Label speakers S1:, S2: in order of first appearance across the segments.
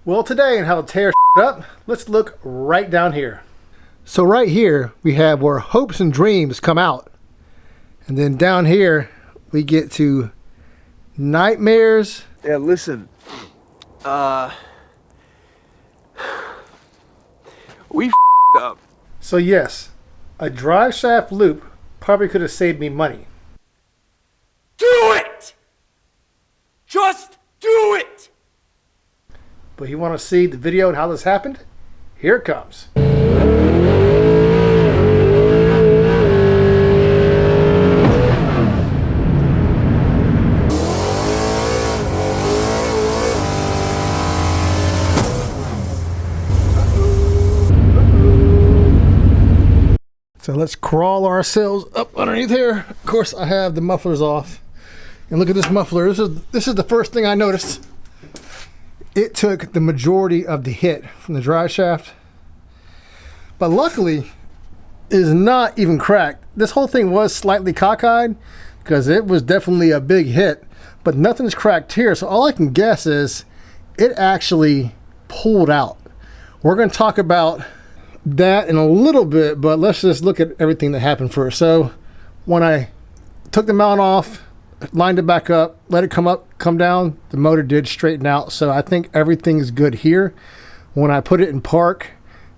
S1: Well, today in how to tear up, let's look right down here. So right here we have where hopes and dreams come out, and then down here we get to nightmares.
S2: Yeah, listen, we f***ed up.
S1: So yes, a drive shaft loop probably could have saved me money.
S2: Do it! Just do it!
S1: But you want to see the video and how this happened? Here it comes. So let's crawl ourselves up underneath here. Of course, I have the mufflers off. And look at this muffler. This is the first thing I noticed. It took the majority of the hit from the drive shaft, but luckily it is not even cracked. This whole thing was slightly cockeyed because it was definitely a big hit, but nothing's cracked here. So all I can guess is it actually pulled out. We're going to talk about that in a little bit, but let's just look at everything that happened first. So when I took the mount off, lined it back up, let it come down, the motor did straighten out. So I think everything's good here. When I put it in park,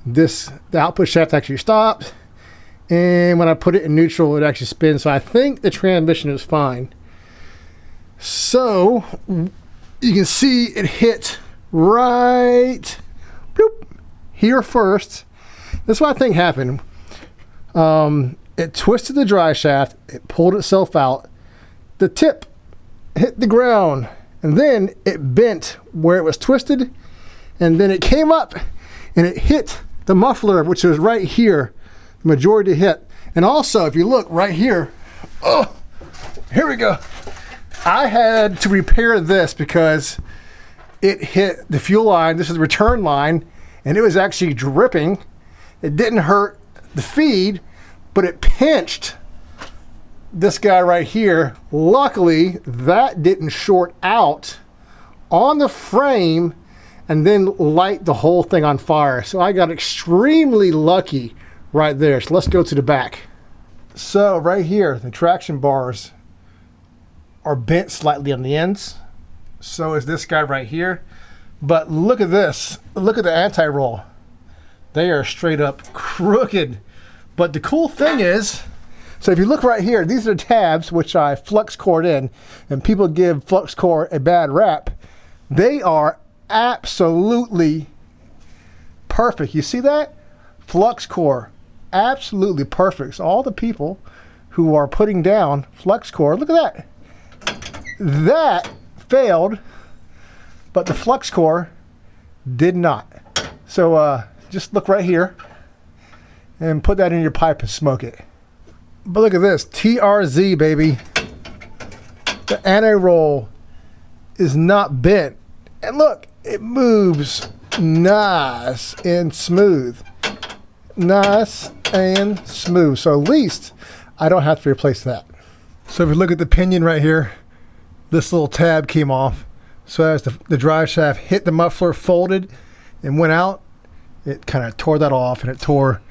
S1: the output shaft actually stopped, and when I put it in neutral, it actually spins. So I think the transmission is fine. So you can see it hit right here first. That's what I think happened. It twisted the drive shaft, it pulled itself out. The tip hit the ground, and then it bent where it was twisted, and then it came up and it hit the muffler, which was right here, the majority hit. And also, if you look right here, oh, here we go. I had to repair this because it hit the fuel line. This is the return line, and it was actually dripping. It didn't hurt the feed, but it pinched this guy right here. Luckily, that didn't short out on the frame and then light the whole thing on fire. So I got extremely lucky right there. So let's go to the back. So right here, the traction bars are bent slightly on the ends. So is this guy right here. But look at this. Look at the anti-roll. They are straight up crooked. But the cool thing is, so if you look right here, these are the tabs which I flux cored in, and people give flux core a bad rap. They are absolutely perfect. You see that? Flux core, absolutely perfect. So all the people who are putting down flux core, look at that. That failed, but the flux core did not. So just look right here and put that in your pipe and smoke it. But look at this, TRZ, baby. The anti-roll is not bent. And look, it moves nice and smooth. Nice and smooth. So at least I don't have to replace that. So if you look at the pinion right here, this little tab came off. So as the drive shaft hit the muffler, folded, and went out, it kind of tore that off, and it tore.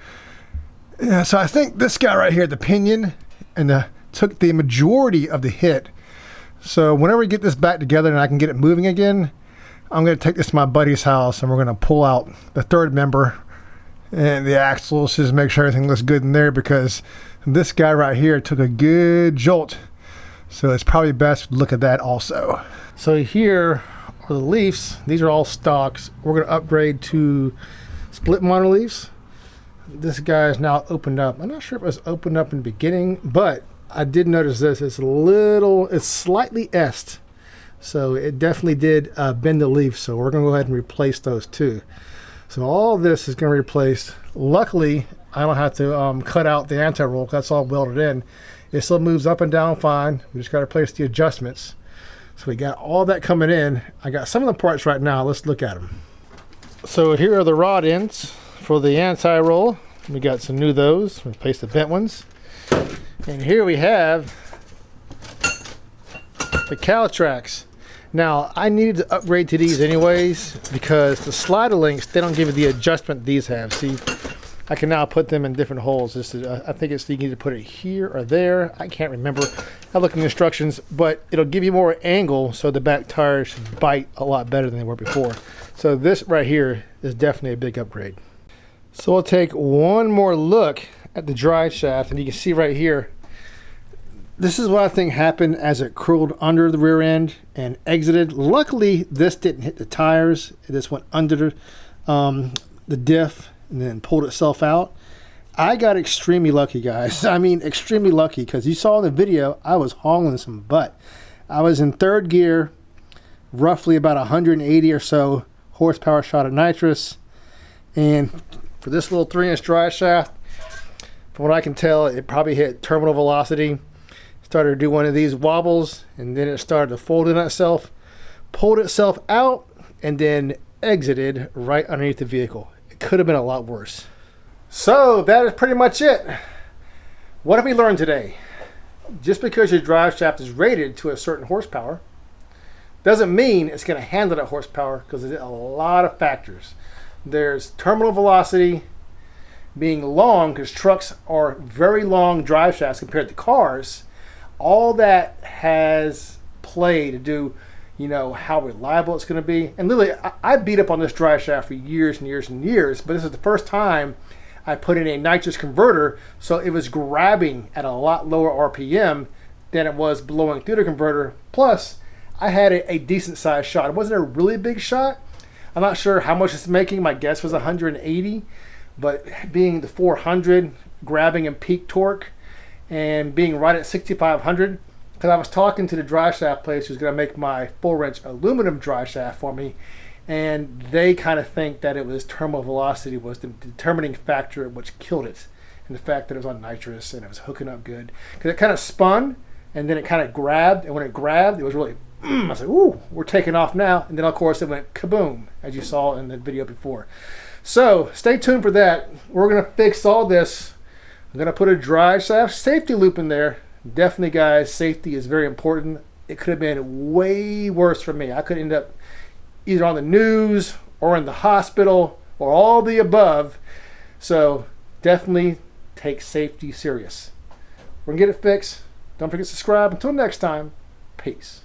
S1: Yeah, so I think this guy right here, the pinion, and took the majority of the hit. So whenever we get this back together and I can get it moving again, I'm going to take this to my buddy's house, and we're going to pull out the third member and the axles, just make sure everything looks good in there, because this guy right here took a good jolt. So it's probably best to look at that also. So here are the leafs. These are all stocks. We're going to upgrade to split monitor leafs. This guy is now opened up. I'm not sure if it was opened up in the beginning, but I did notice this. It's slightly est. So it definitely did bend the leaf. So we're going to go ahead and replace those too. So all this is going to be replaced. Luckily, I don't have to cut out the anti-roll. That's all welded in. It still moves up and down fine. We just got to replace the adjustments. So we got all that coming in. I got some of the parts right now. Let's look at them. So here are the rod ends for the anti-roll. We got some new those. Replace the bent ones. And here we have the cow tracks. Now, I needed to upgrade to these anyways because the slider links, they don't give you the adjustment these have. See, I can now put them in different holes. I think it's you need to put it here or there. I can't remember. I looked in the instructions, but it'll give you more angle so the back tires should bite a lot better than they were before. So this right here is definitely a big upgrade. So we'll take one more look at the drive shaft, and you can see right here, this is what I think happened as it curled under the rear end and exited. Luckily, this didn't hit the tires. It just went under the diff and then pulled itself out. I got extremely lucky, guys. I mean, extremely lucky, because you saw in the video, I was hauling some butt. I was in third gear, roughly about 180 or so horsepower shot of nitrous. And for this little 3-inch drive shaft, from what I can tell, it probably hit terminal velocity. Started to do one of these wobbles, and then it started to fold in itself, pulled itself out, and then exited right underneath the vehicle. It could have been a lot worse. So that is pretty much it. What have we learned today? Just because your drive shaft is rated to a certain horsepower doesn't mean it's going to handle that horsepower, because there's a lot of factors. There's terminal velocity being long, because trucks are very long drive shafts compared to cars. All that has play to do, you know, how reliable it's going to be. And literally, I beat up on this drive shaft for years and years and years, but this is the first time I put in a nitrous converter, so it was grabbing at a lot lower RPM than it was blowing through the converter. Plus, I had a decent sized shot. It wasn't a really big shot. I'm not sure how much it's making. My guess was 180, but being the 400, grabbing in peak torque, and being right at 6,500, because I was talking to the drive shaft place who's going to make my 4-inch aluminum drive shaft for me, and they kind of think that it was terminal velocity was the determining factor which killed it, and the fact that it was on nitrous and it was hooking up good, because it kind of spun and then it kind of grabbed, and when it grabbed, it was really I was like, ooh, we're taking off now. And then of course it went kaboom, as you saw in the video before. So stay tuned for that. We're going to fix all this. I'm going to put a drive shaft safety loop in there. Definitely, guys, safety is very important. It could have been way worse for me. I could end up either on the news or in the hospital or all the above. So definitely take safety serious. We're going to get it fixed. Don't forget to subscribe. Until next time, peace.